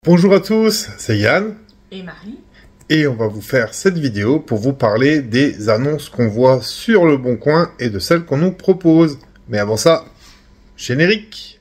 Bonjour à tous, c'est Yann et Marie, et on va vous faire cette vidéo pour vous parler des annonces qu'on voit sur Le Bon Coin et de celles qu'on nous propose. Mais avant ça, générique.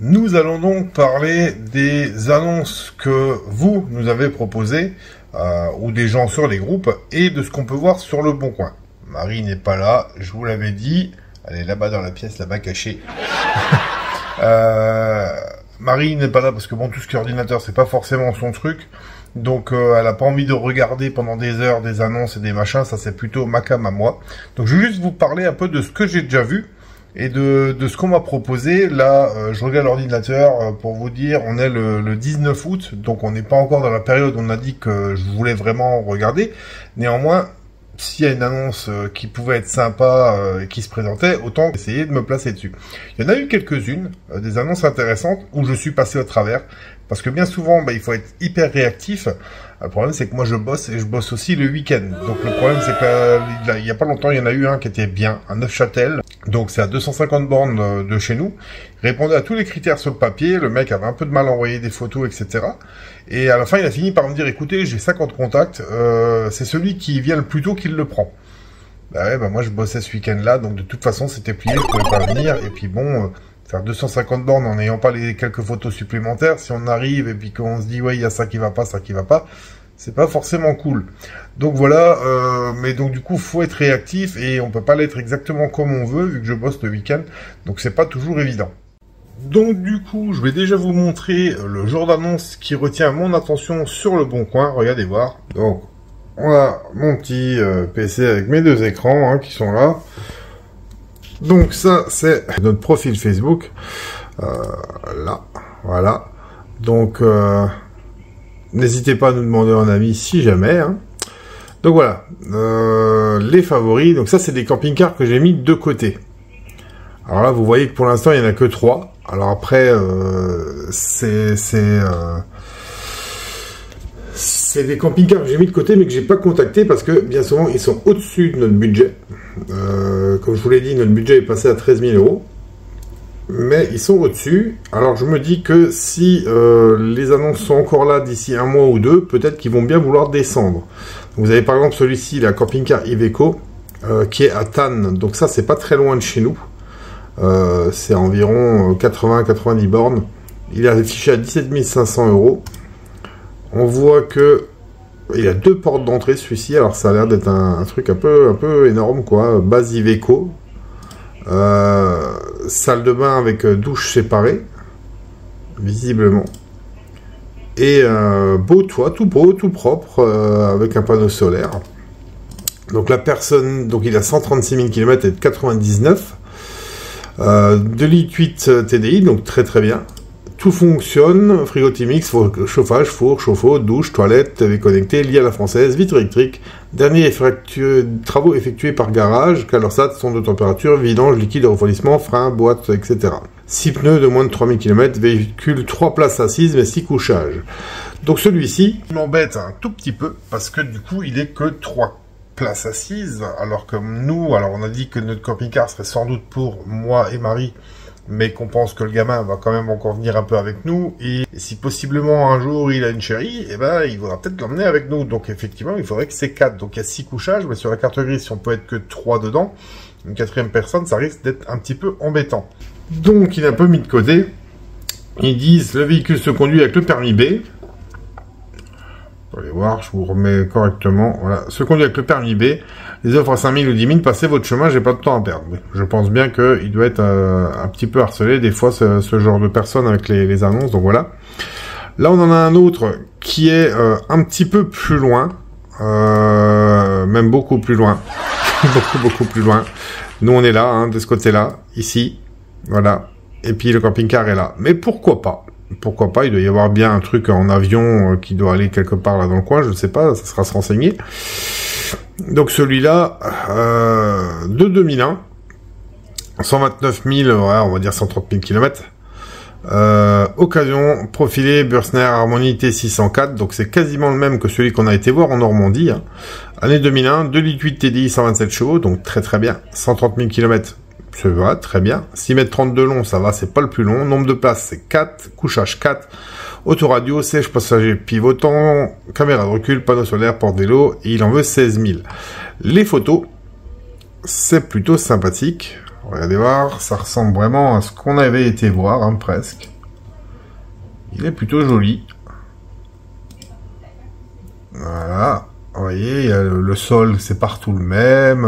Nous allons donc parler des annonces que vous nous avez proposées, ou des gens sur les groupes, et de ce qu'on peut voir sur Le Bon Coin. Marie n'est pas là, je vous l'avais dit, elle est là-bas dans la pièce, là-bas cachée. Marie n'est pas là parce que bon, tout ce qui est ordinateur, c'est pas forcément son truc. Donc elle a pas envie de regarder pendant des heures des annonces et des machins, ça c'est plutôt ma cam à moi. Donc je vais juste vous parler un peu de ce que j'ai déjà vu. Et de ce qu'on m'a proposé. Là, je regarde l'ordinateur pour vous dire, on est le 19 août, donc on n'est pas encore dans la période où on a dit que je voulais vraiment regarder. Néanmoins, s'il y a une annonce qui pouvait être sympa et qui se présentait, autant essayer de me placer dessus. Il y en a eu quelques-unes, des annonces intéressantes, où je suis passé au travers, parce que bien souvent, il faut être hyper réactif. Le problème, c'est que moi, je bosse, et je bosse aussi le week-end. Donc le problème, c'est que il y a pas longtemps, il y en a eu un qui était bien, à Neufchâtel. Donc c'est à 250 bornes de chez nous. Il répondait à tous les critères sur le papier. Le mec avait un peu de mal à envoyer des photos, etc. Et à la fin, il a fini par me dire, écoutez, j'ai 50 contacts, c'est celui qui vient le plus tôt qui le prend. Moi, je bossais ce week-end-là, donc de toute façon, c'était plié, je pouvais pas venir. Et puis bon, faire 250 bornes en n'ayant pas les quelques photos supplémentaires, si on arrive et puis qu'on se dit, ouais, il y a ça qui va pas, c'est pas forcément cool. Donc voilà, mais donc du coup, faut être réactif et on peut pas l'être exactement comme on veut, vu que je bosse le week-end, donc c'est pas toujours évident. Donc du coup, je vais déjà vous montrer le genre d'annonce qui retient mon attention sur Le Bon Coin. Regardez voir. Donc, on a mon petit PC avec mes deux écrans qui sont là. Donc ça, c'est notre profil Facebook. Là, voilà. Donc, n'hésitez pas à nous demander un avis si jamais. Donc voilà, les favoris. Donc ça, c'est des camping-cars que j'ai mis de côté. Alors là, vous voyez que pour l'instant, il n'y en a que 3. Alors après, c'est des camping-cars que j'ai mis de côté, mais que j'ai pas contacté parce que bien souvent, ils sont au-dessus de notre budget. Comme je vous l'ai dit, notre budget est passé à 13 000 €. Mais ils sont au-dessus. Alors je me dis que si les annonces sont encore là d'ici un mois ou deux, peut-être qu'ils vont bien vouloir descendre. Donc, vous avez par exemple celui-ci, la camping-car Iveco, qui est à Tannes. Donc ça, c'est pas très loin de chez nous. C'est environ 80-90 bornes. Il est affiché à 17 500 €. On voit que il a 2 portes d'entrée celui-ci. Alors ça a l'air d'être un truc un peu énorme quoi. Base Iveco. Salle de bain avec douche séparée, visiblement. Et beau toit, tout beau, tout propre, avec un panneau solaire. Donc la personne, donc il a 136 000 km et de 99. 2 litres 8 TDI, donc très très bien. Tout fonctionne, frigo Timix, chauffage, four, chauffe-eau, douche, toilette, TV connectée, lit à la française, vitre électrique, derniers travaux effectués par garage, calorsat, sonde de température, vidange, liquide, refroidissement, frein, boîte, etc. 6 pneus de moins de 3000 km, véhicule 3 places assises, mais 6 couchages. Donc celui-ci m'embête un tout petit peu, parce que du coup, il est que 3 places assises, alors que nous, alors on a dit que notre camping-car serait sans doute pour moi et Marie, mais qu'on pense que le gamin va quand même encore venir un peu avec nous, et si possiblement un jour il a une chérie, il faudra peut-être l'emmener avec nous, donc effectivement il faudrait que c'est 4, donc il y a 6 couchages, mais sur la carte grise, si on peut être que 3 dedans, une 4e personne, ça risque d'être un petit peu embêtant. Donc il est un peu mis de côté, ils disent le véhicule se conduit avec le permis B, vous allez voir, je vous remets correctement, voilà, se conduit avec le permis B, les offres à 5 000 ou 10 000, passez votre chemin, j'ai pas de temps à perdre. Je pense bien qu'il doit être un petit peu harcelé, des fois, ce genre de personnes avec les annonces, donc voilà. Là, on en a un autre qui est un petit peu plus loin, même beaucoup plus loin, beaucoup plus loin. Nous, on est là, de ce côté-là, ici, voilà. Et puis, le camping-car est là. Mais pourquoi pas? Pourquoi pas, il doit y avoir bien un truc en avion qui doit aller quelque part là dans le coin, je ne sais pas, ça sera se renseigner. Donc celui-là, de 2001, 129 000, ouais, on va dire 130 000 km. Occasion, profilé, Bursner Harmony T604, donc c'est quasiment le même que celui qu'on a été voir en Normandie. Hein. Année 2001, 2,8 TDI, 127 chevaux, donc très très bien. 130 000 km, ça va, très bien. 6 mètres 30 de long, ça va, c'est pas le plus long. Nombre de places, c'est 4. Couchage 4. Autoradio, siège passager pivotant, caméra de recul, panneau solaire, porte-vélo, et il en veut 16 000. Les photos, c'est plutôt sympathique. Regardez voir, ça ressemble vraiment à ce qu'on avait été voir, hein, presque. Il est plutôt joli. Voilà. Vous voyez, il y a le sol, c'est partout le même.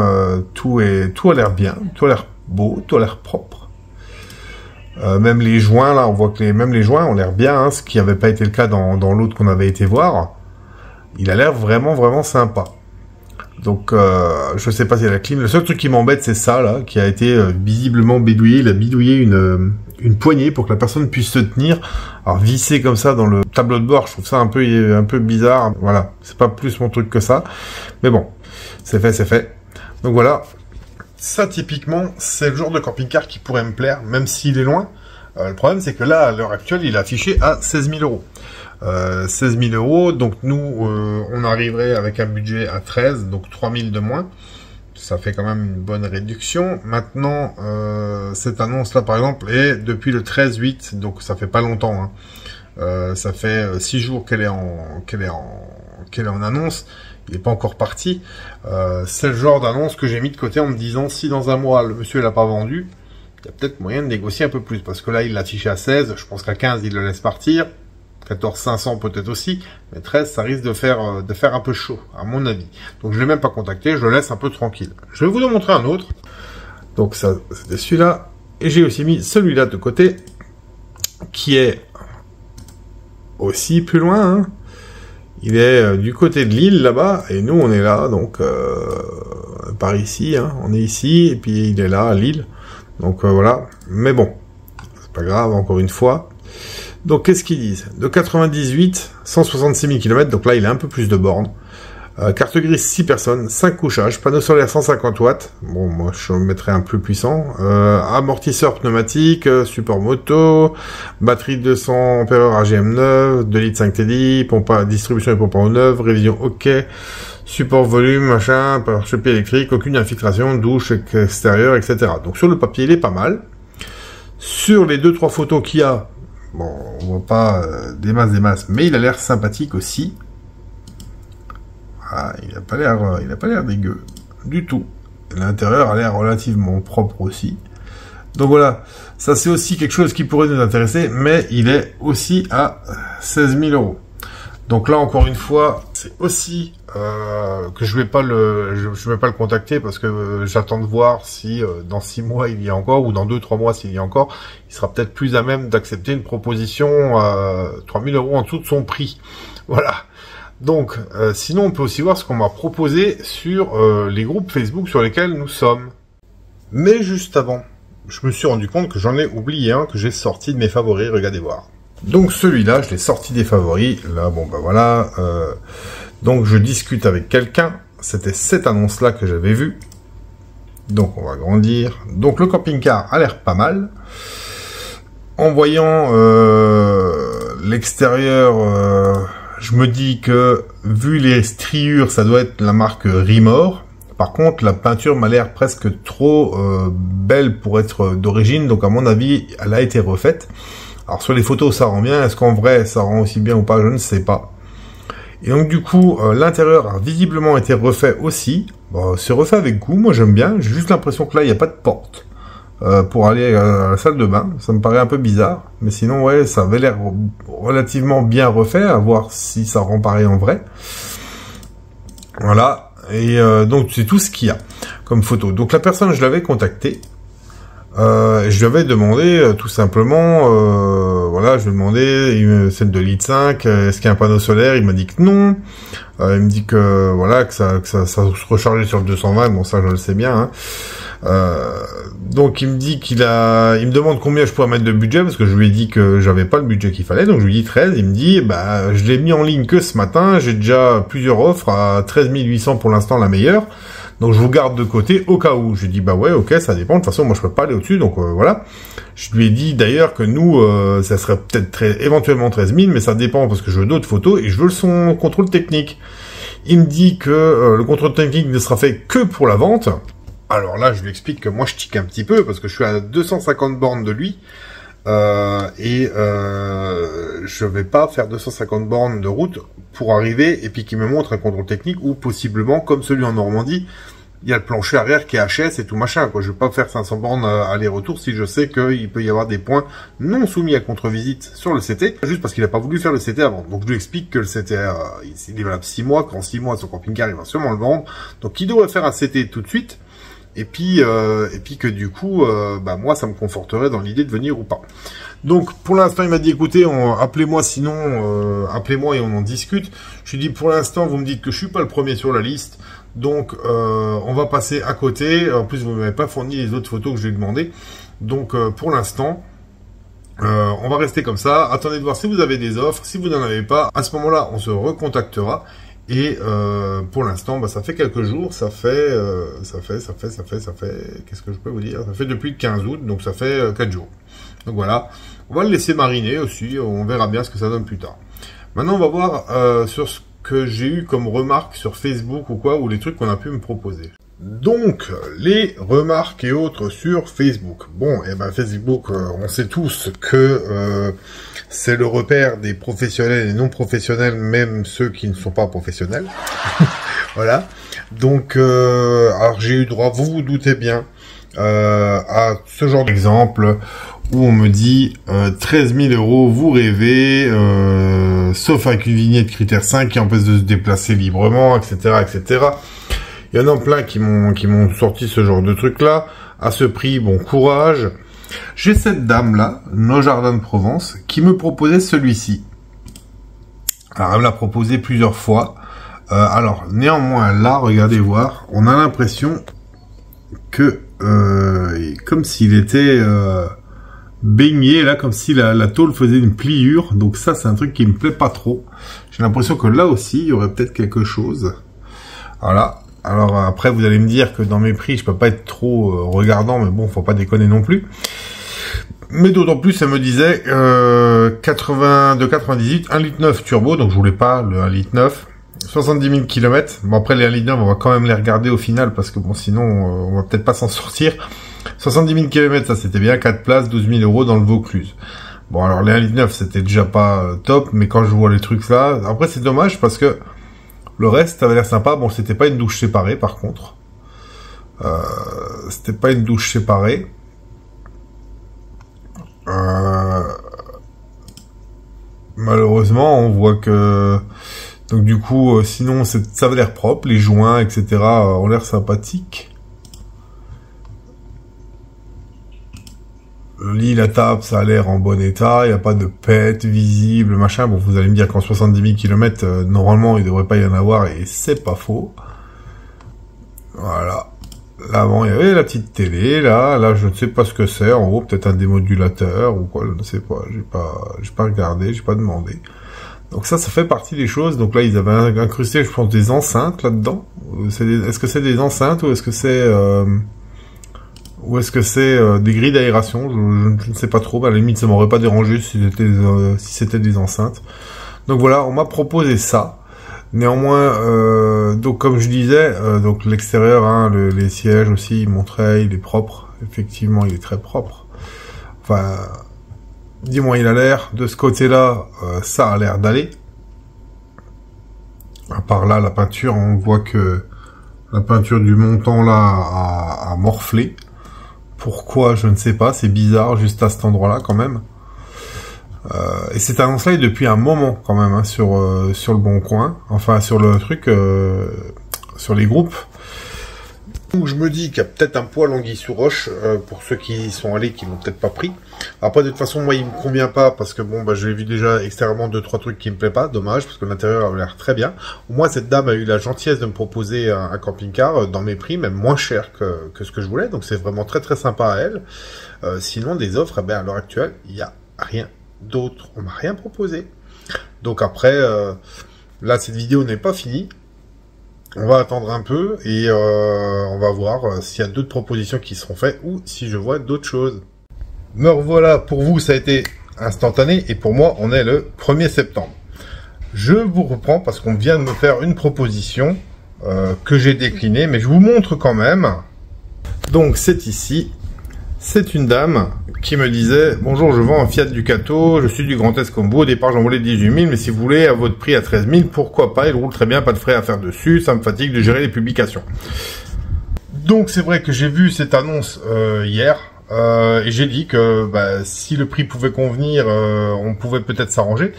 Tout a l'air bien. Tout a l'air beau. Tout a l'air propre. Même les joints, là, on voit que même les joints ont l'air bien. Hein, ce qui n'avait pas été le cas dans l'autre qu'on avait été voir. Il a l'air vraiment, vraiment sympa. Donc, je sais pas si la clim. Le seul truc qui m'embête, c'est ça, là, qui a été visiblement bidouillé. Il a bidouillé une poignée pour que la personne puisse se tenir. Alors, visser comme ça dans le tableau de bord, je trouve ça un peu bizarre. Voilà, c'est pas plus mon truc que ça. Mais bon, c'est fait, c'est fait. Donc voilà, ça, typiquement, c'est le genre de camping-car qui pourrait me plaire, même s'il est loin. Le problème, c'est que là, à l'heure actuelle, il est affiché à 16 000 euros. 16 000 euros, donc nous on arriverait avec un budget à 13, donc 3 000 de moins, ça fait quand même une bonne réduction. Maintenant cette annonce là par exemple est depuis le 13/8, donc ça fait pas longtemps, hein. Ça fait 6 jours qu'elle est en annonce, il n'est pas encore parti. C'est le genre d'annonce que j'ai mis de côté en me disant si dans un mois le monsieur l'a pas vendu, il y a peut-être moyen de négocier un peu plus, parce que là il l'a affiché à 16, je pense qu'à 15 il le laisse partir. 14 500 peut-être aussi, mais 13 ça risque de faire un peu chaud à mon avis. Donc je l'ai même pas contacté, je le laisse un peu tranquille. Je vais vous en montrer un autre. Donc ça c'était celui-là, et j'ai aussi mis celui-là de côté qui est aussi plus loin. Hein. Il est du côté de l'île là-bas, et nous on est là, donc par ici. Hein. On est ici, et puis il est là à Lille. Donc voilà. Mais bon, c'est pas grave. Encore une fois. Donc, qu'est-ce qu'ils disent? De 98, 166 000 km, donc là, il a un peu plus de bornes. Carte grise, 6 personnes, 5 couchages, panneau solaire 150 watts. Bon, moi, je mettrais un peu puissant. Amortisseur pneumatique, support moto, batterie 200 Ah AGM9, 2 litres 5 TDI, pompe à distribution et pompe à eau neuve, révision OK, support volume, machin, pare-choc électrique, aucune infiltration, douche extérieure, etc. Donc, sur le papier, il est pas mal. Sur les 2-3 photos qu'il y a, bon, on voit pas des masses, mais il a l'air sympathique aussi. Ah, il a pas l'air dégueu du tout. L'intérieur a l'air relativement propre aussi. Donc voilà, ça c'est aussi quelque chose qui pourrait nous intéresser, mais il est aussi à 16 000 euros. Donc là encore une fois, c'est aussi que je vais pas le contacter parce que j'attends de voir si dans 6 mois il y a encore, ou dans 2-3 mois s'il y a encore, il sera peut-être plus à même d'accepter une proposition à 3 000 euros en dessous de son prix. Voilà. Donc sinon on peut aussi voir ce qu'on m'a proposé sur les groupes Facebook sur lesquels nous sommes. Mais juste avant, je me suis rendu compte que j'en ai oublié un que j'ai sorti de mes favoris, regardez voir. Donc celui-là, je l'ai sorti des favoris. Là, bon ben voilà. Donc je discute avec quelqu'un. C'était cette annonce-là que j'avais vue. Donc on va grandir. Donc le camping-car a l'air pas mal. En voyant l'extérieur, je me dis que vu les striures, ça doit être la marque Rimor. Par contre, la peinture m'a l'air presque trop belle pour être d'origine. Donc à mon avis, elle a été refaite. Alors sur les photos ça rend bien, est-ce qu'en vrai ça rend aussi bien ou pas, je ne sais pas. Et donc du coup l'intérieur a visiblement été refait aussi. Bon, c'est refait avec goût, moi j'aime bien, j'ai juste l'impression que là il n'y a pas de porte pour aller à la salle de bain, ça me paraît un peu bizarre, mais sinon ouais ça avait l'air relativement bien refait, à voir si ça rend pareil en vrai. Voilà, et donc c'est tout ce qu'il y a comme photo. Donc la personne je l'avais contactée. Je lui avais demandé tout simplement, voilà, je lui ai demandé celle de litre 5, est-ce qu'il y a un panneau solaire? Il m'a dit que non. Il me dit que voilà que ça se rechargeait sur le 220. Bon, ça je le sais bien. Hein. Donc il me dit il me demande combien je pourrais mettre de budget parce que je lui ai dit que j'avais pas le budget qu'il fallait. Donc je lui dis 13. Il me dit bah je l'ai mis en ligne que ce matin. J'ai déjà plusieurs offres à 13 800 pour l'instant la meilleure. Donc je vous garde de côté au cas où. Je lui dis bah ouais ok ça dépend. De toute façon moi je peux pas aller au-dessus donc voilà. Je lui ai dit d'ailleurs que nous ça serait peut-être éventuellement 13 000 mais ça dépend parce que je veux d'autres photos et je veux son contrôle technique. Il me dit que le contrôle technique ne sera fait que pour la vente. Alors là je lui explique que moi je tique un petit peu parce que je suis à 250 bornes de lui. Je vais pas faire 250 bornes de route pour arriver et puis qu'il me montre un contrôle technique ou possiblement comme celui en Normandie, il y a le plancher arrière qui est HS et tout machin quoi. Je vais pas faire 500 bornes aller-retour si je sais qu'il peut y avoir des points non soumis à contre-visite sur le CT juste parce qu'il a pas voulu faire le CT avant. Donc je lui explique que le CT il est valable 6 mois, qu'en 6 mois son camping-car il va sûrement le vendre. Donc il devrait faire un CT tout de suite. Et puis que du coup, bah moi, ça me conforterait dans l'idée de venir ou pas. Donc, pour l'instant, il m'a dit, écoutez, appelez-moi sinon, appelez-moi et on en discute. Je lui ai dit, pour l'instant, vous me dites que je suis pas le premier sur la liste. Donc, on va passer à côté. En plus, vous m'avez pas fourni les autres photos que je lui ai demandé. Donc, pour l'instant, on va rester comme ça. Attendez de voir si vous avez des offres. Si vous n'en avez pas, à ce moment-là, on se recontactera. Et pour l'instant, bah, ça fait quelques jours, ça fait, qu'est-ce que je peux vous dire? Ça fait depuis le 15 août, donc ça fait 4 jours. Donc voilà, on va le laisser mariner aussi, on verra bien ce que ça donne plus tard. Maintenant, on va voir sur ce que j'ai eu comme remarques sur Facebook ou quoi, ou les trucs qu'on a pu me proposer. Donc, les remarques et autres sur Facebook. Bon, et ben Facebook, on sait tous que c'est le repère des professionnels et non professionnels, même ceux qui ne sont pas professionnels. Voilà. Donc, alors j'ai eu droit, vous vous doutez bien, à ce genre d'exemple où on me dit 13 000 €, vous rêvez, sauf avec une vignette critère 5 qui empêche de se déplacer librement, etc., etc. Il y en a plein qui m'ont sorti ce genre de truc là. À ce prix, bon courage. J'ai cette dame là, Nos Jardins de Provence, qui me proposait celui-ci. Alors elle me l'a proposé plusieurs fois. Alors néanmoins là, regardez voir, on a l'impression que comme s'il était baigné là, comme si la tôle faisait une pliure. Donc ça c'est un truc qui me plaît pas trop. J'ai l'impression que là aussi il y aurait peut-être quelque chose. Voilà. Alors après vous allez me dire que dans mes prix je peux pas être trop regardant, mais bon faut pas déconner non plus. Mais d'autant plus elle me disait 98, 1,9 litre turbo, donc je voulais pas le 1,9 litre, 70 000 km. Bon après les 1,9 litre on va quand même les regarder au final parce que bon sinon on va peut-être pas s'en sortir. 70 000 km ça c'était bien, 4 places, 12 000 € dans le Vaucluse. Bon alors les 1,9 litre c'était déjà pas top, mais quand je vois les trucs là, après c'est dommage parce que le reste, ça avait l'air sympa. Bon, c'était pas une douche séparée, par contre. C'était pas une douche séparée. Malheureusement, on voit que... Donc, du coup, sinon, ça avait l'air propre. Les joints, etc. ont l'air sympathiques. Le lit, la table, ça a l'air en bon état, il n'y a pas de pète visible, machin. Bon, vous allez me dire qu'en 70 000 km, normalement, il devrait pas y en avoir, et c'est pas faux. Voilà. L'avant, il y avait la petite télé, là, je ne sais pas ce que c'est, en haut, peut-être un démodulateur, ou quoi, je ne sais pas, j'ai pas regardé, j'ai pas demandé. Donc ça fait partie des choses. Donc là, ils avaient incrusté, je pense, des enceintes là-dedans. Est-ce que c'est des enceintes, ou est-ce que c'est des grilles d'aération, je ne sais pas trop, à la limite ça m'aurait pas dérangé si c'était des enceintes. Donc voilà, on m'a proposé ça. Néanmoins, donc comme je disais, donc l'extérieur, hein, les sièges aussi, il montrait, il est propre. Effectivement, il est très propre. Enfin, dis-moi, il a l'air, de ce côté-là, ça a l'air d'aller. À part là, la peinture, on voit que la peinture du montant là a morflé. Pourquoi, je ne sais pas, c'est bizarre, juste à cet endroit-là, quand même. Et cette annonce-là est depuis un moment, quand même, hein, sur le Bon Coin, enfin, sur le truc, sur les groupes. Donc je me dis qu'il y a peut-être un poil anguille sous roche pour ceux qui y sont allés, qui l'ont peut-être pas pris. Après de toute façon moi il me convient pas parce que bon bah j'ai vu déjà extérieurement 2-3 trucs qui me plaisent pas, dommage parce que l'intérieur a l'air très bien. Au moins cette dame a eu la gentillesse de me proposer un camping-car dans mes prix, même moins cher que ce que je voulais, donc c'est vraiment très très sympa à elle. Sinon des offres, eh ben, à l'heure actuelle il y a rien d'autre, on m'a rien proposé. Donc après là cette vidéo n'est pas finie. On va attendre un peu et on va voir s'il y a d'autres propositions qui seront faites ou si je vois d'autres choses. Me revoilà, pour vous ça a été instantané et pour moi on est le 1er septembre. Je vous reprends parce qu'on vient de me faire une proposition que j'ai déclinée, mais je vous montre quand même. Donc c'est ici, c'est une dame qui me disait « Bonjour, je vends un Fiat Ducato, je suis du Grand Est comme vous, au départ j'en voulais 18 000, mais si vous voulez, à votre prix à 13 000, pourquoi pas, il roule très bien, pas de frais à faire dessus, ça me fatigue de gérer les publications. » Donc c'est vrai que j'ai vu cette annonce hier, et j'ai dit que bah, si le prix pouvait convenir, on pouvait peut-être s'arranger.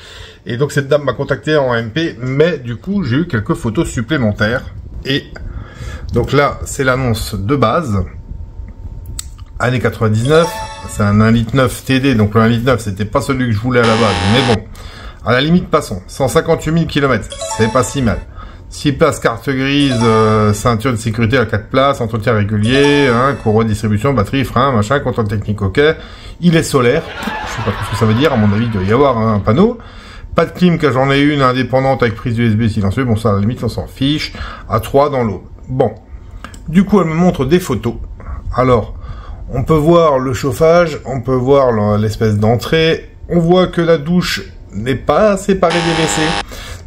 Et donc cette dame m'a contacté en MP, mais du coup j'ai eu quelques photos supplémentaires. Et donc là, c'est l'annonce de base. Années 99, c'est un 1,9 litre TD, donc le 1,9 litre c'était pas celui que je voulais à la base, mais bon, à la limite passons, 158 000 km, c'est pas si mal. 6 places carte grise, ceinture de sécurité à 4 places, entretien régulier, hein, courroie de distribution, batterie, frein, machin, contrôle technique ok, il est solaire, je sais pas trop ce que ça veut dire, à mon avis il doit y avoir un panneau. Pas de clim, que j'en ai une indépendante avec prise USB silencieux, bon ça à la limite on s'en fiche, à 3 dans l'eau. Bon, du coup elle me montre des photos, alors... On peut voir le chauffage, on peut voir l'espèce d'entrée, on voit que la douche n'est pas séparée des WC.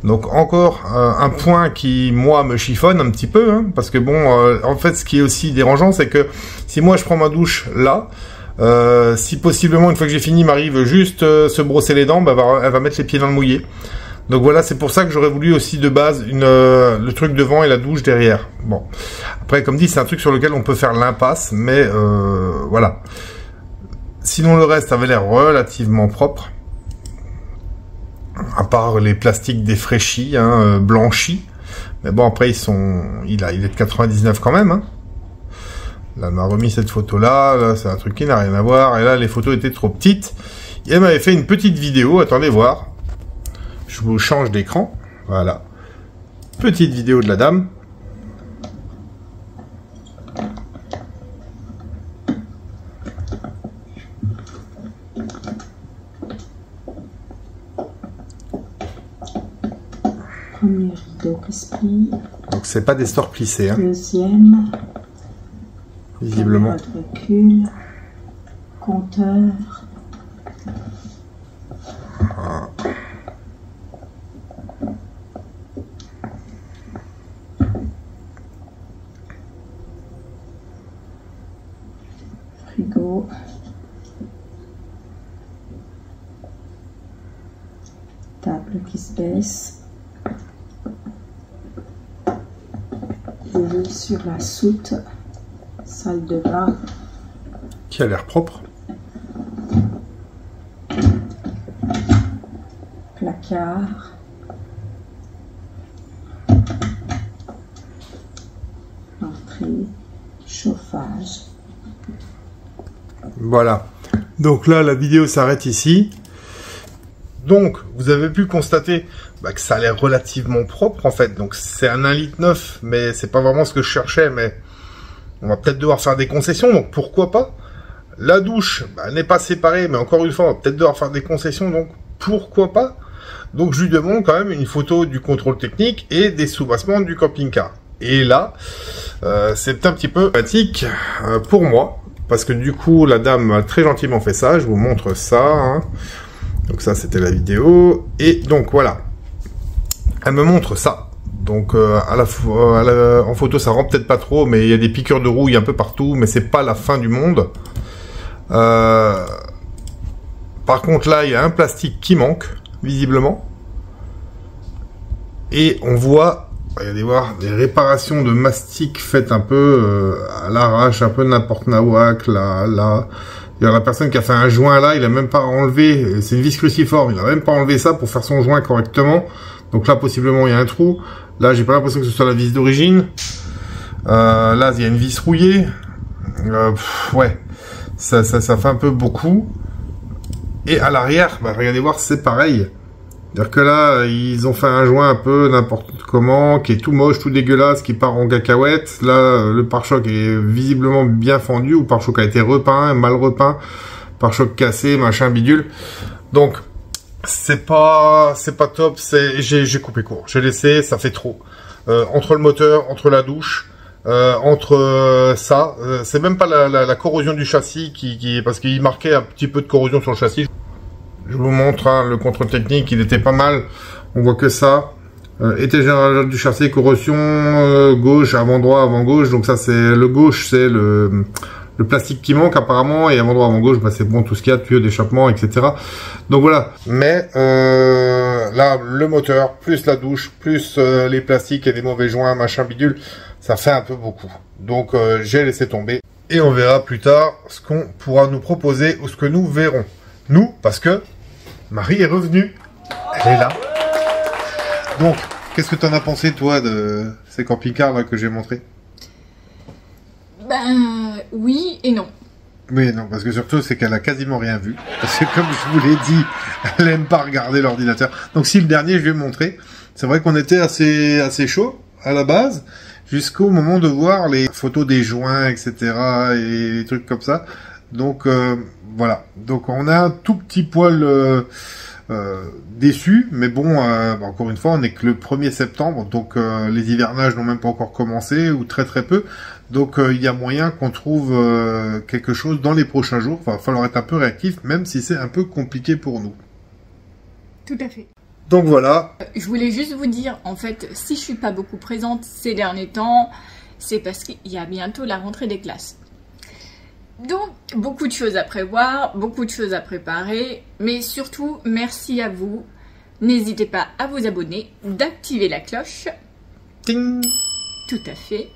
Donc encore un point qui, moi, me chiffonne un petit peu, hein, parce que bon, en fait, ce qui est aussi dérangeant, c'est que si moi je prends ma douche là, si possiblement, une fois que j'ai fini, m'arrive juste se brosser les dents, bah, elle va mettre les pieds dans le mouillé. Donc voilà, c'est pour ça que j'aurais voulu aussi de base le truc devant et la douche derrière. Bon, après comme dit, c'est un truc sur lequel on peut faire l'impasse, mais voilà. Sinon le reste avait l'air relativement propre, à part les plastiques défraîchis, hein, blanchis. Mais bon après il est de 99 quand même. Hein. Là elle m'a remis cette photo là c'est un truc qui n'a rien à voir. Et là les photos étaient trop petites. Et elle m'avait fait une petite vidéo, attendez voir. Je vous change d'écran, voilà. Petite vidéo de la dame. Premier rideau qui se plie. Donc c'est pas des stores plissés. Hein. Deuxième. Visiblement. Recul. Compteur. Ah. Frigo. Table qui se baisse. Vue sur la soute. Salle de bain. Qui a l'air propre. Placard. Entrée. Chauffage. Voilà. Donc là, la vidéo s'arrête ici. Donc, vous avez pu constater que ça a l'air relativement propre, en fait. Donc, c'est un 1,9 litre, mais c'est pas vraiment ce que je cherchais, mais on va peut-être devoir faire des concessions, donc pourquoi pas. La douche n'est pas séparée, mais encore une fois, on va peut-être devoir faire des concessions, donc pourquoi pas. Donc, je lui demande quand même une photo du contrôle technique et des soubassements du camping-car. Et là, c'est un petit peu pratique pour moi. Parce que du coup, la dame a très gentiment fait ça. Je vous montre ça. Hein. Donc ça, c'était la vidéo. Et donc, voilà. Elle me montre ça. Donc, en photo, ça rend peut-être pas trop. Mais il y a des piqûres de rouille un peu partout. Mais c'est pas la fin du monde. Par contre, là, il y a un plastique qui manque, visiblement. Et on voit... Regardez voir, des réparations de mastic faites un peu à l'arrache, un peu n'importe nawak, là. Il y a la personne qui a fait un joint là, il a même pas enlevé, c'est une vis cruciforme, il a même pas enlevé ça pour faire son joint correctement. Donc là, possiblement, il y a un trou. Là, j'ai pas l'impression que ce soit la vis d'origine. Là, il y a une vis rouillée. Ouais, ça fait un peu beaucoup. Et à l'arrière, bah, regardez voir, c'est pareil. C'est-à-dire que là, ils ont fait un joint un peu n'importe comment, qui est tout moche, tout dégueulasse, qui part en cacahuète. Là, le pare-choc est visiblement bien fendu, ou le pare-choc a été repeint, mal repeint, pare-choc cassé, machin bidule. Donc, c'est pas top. J'ai coupé court. J'ai laissé, ça fait trop. Entre le moteur, entre la douche, entre ça, c'est même pas la corrosion du châssis qui parce qu'il marquait un petit peu de corrosion sur le châssis. Je vous montre hein, le contrôle technique, il était pas mal. On voit que ça. État général du châssis, corrosion gauche, avant droit, avant gauche. Donc ça c'est le gauche, c'est le plastique qui manque apparemment, et avant droit, avant gauche, bah, c'est bon tout ce qu'il y a, tuyaux d'échappement, etc. Donc voilà. Mais là, le moteur, plus la douche, plus les plastiques et des mauvais joints, machin bidule, ça fait un peu beaucoup. Donc j'ai laissé tomber. Et on verra plus tard ce qu'on pourra nous proposer ou ce que nous verrons. Nous, parce que Marie est revenue. Elle est là. Donc, qu'est-ce que tu en as pensé, toi, de ces camping-cars là que j'ai montrés? Ben, oui et non. Oui, non, parce que surtout, c'est qu'elle a quasiment rien vu. Parce que comme je vous l'ai dit, elle aime pas regarder l'ordinateur. Donc si le dernier, je vais montrer. C'est vrai qu'on était assez chaud à la base, jusqu'au moment de voir les photos des joints, etc. et des trucs comme ça. Donc voilà. Donc on a un tout petit poil déçu, mais bon, encore une fois, on n'est que le 1er septembre, donc les hivernages n'ont même pas encore commencé, ou très peu. Donc il y a moyen qu'on trouve quelque chose dans les prochains jours. Il va falloir être un peu réactif, même si c'est un peu compliqué pour nous. Tout à fait. Donc voilà. Je voulais juste vous dire, en fait, si je suis pas beaucoup présente ces derniers temps, c'est parce qu'il y a bientôt la rentrée des classes. Donc, beaucoup de choses à prévoir, beaucoup de choses à préparer, mais surtout, merci à vous. N'hésitez pas à vous abonner, d'activer la cloche. Ting. Tout à fait.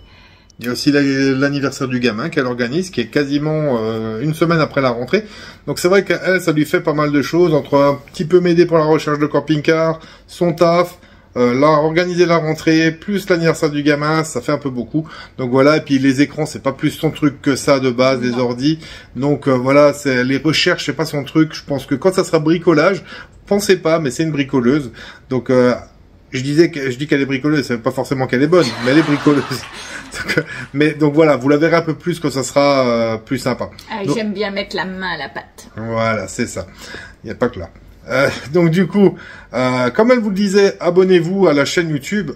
Il y a aussi l'anniversaire du gamin qu'elle organise, qui est quasiment une semaine après la rentrée. Donc c'est vrai qu'elle, ça lui fait pas mal de choses, entre un petit peu m'aider pour la recherche de camping-car, son taf, organiser la rentrée, plus l'anniversaire du gamin, ça fait un peu beaucoup. Donc voilà, et puis les écrans, c'est pas plus son truc que ça de base, les ordis. Donc voilà, c'est les recherches, c'est pas son truc. Je pense que quand ça sera bricolage, pensez pas, mais c'est une bricoleuse. Donc je dis qu'elle est bricoleuse, ça veut pas forcément qu'elle est bonne, mais elle est bricoleuse. Mais donc voilà, vous la verrez un peu plus quand ça sera plus sympa. Ah, j'aime bien mettre la main à la pâte. Voilà, c'est ça. Il n'y a pas que là. Donc du coup, comme elle vous le disait, abonnez-vous à la chaîne YouTube,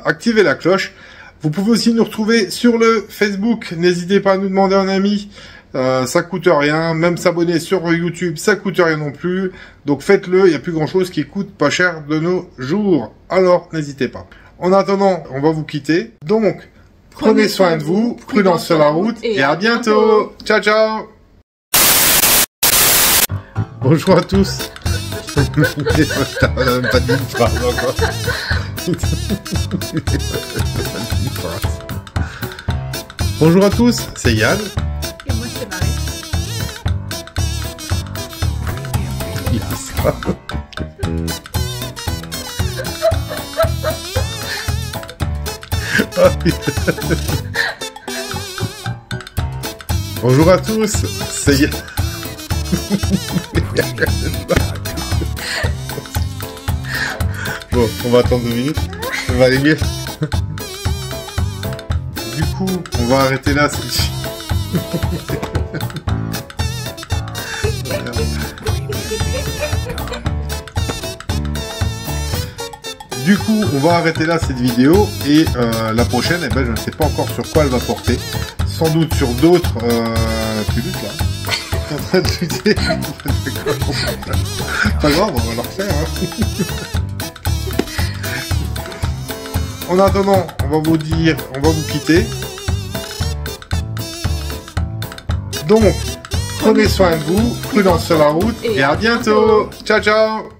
activez la cloche. Vous pouvez aussi nous retrouver sur le Facebook. N'hésitez pas à nous demander un ami. Ça coûte rien, même s'abonner sur YouTube, ça coûte rien non plus. Donc faites-le, il n'y a plus grand chose qui coûte pas cher de nos jours. Alors n'hésitez pas. En attendant, on va vous quitter. Donc, prenez soin de vous, prudence sur la route et à bientôt. Ciao ciao. Bonjour à tous. On n'a même pas dit une phrase encore. Bonjour à tous, c'est Yann. Et moi c'est Marie. Il dit ça. Oh, putain. Bonjour à tous, c'est Yann. Bon, on va attendre 2 minutes. Ça va aller mieux. Du coup, on va arrêter là. Du coup, on va arrêter là cette vidéo et la prochaine, eh ben, je ne sais pas encore sur quoi elle va porter. Sans doute sur d'autres. Plus vite là. En train de lutter. Pas grave, on va le refaire. Hein. En attendant, on va vous quitter. Donc, prenez soin de vous, prudence sur la route et à bientôt. Ciao ciao.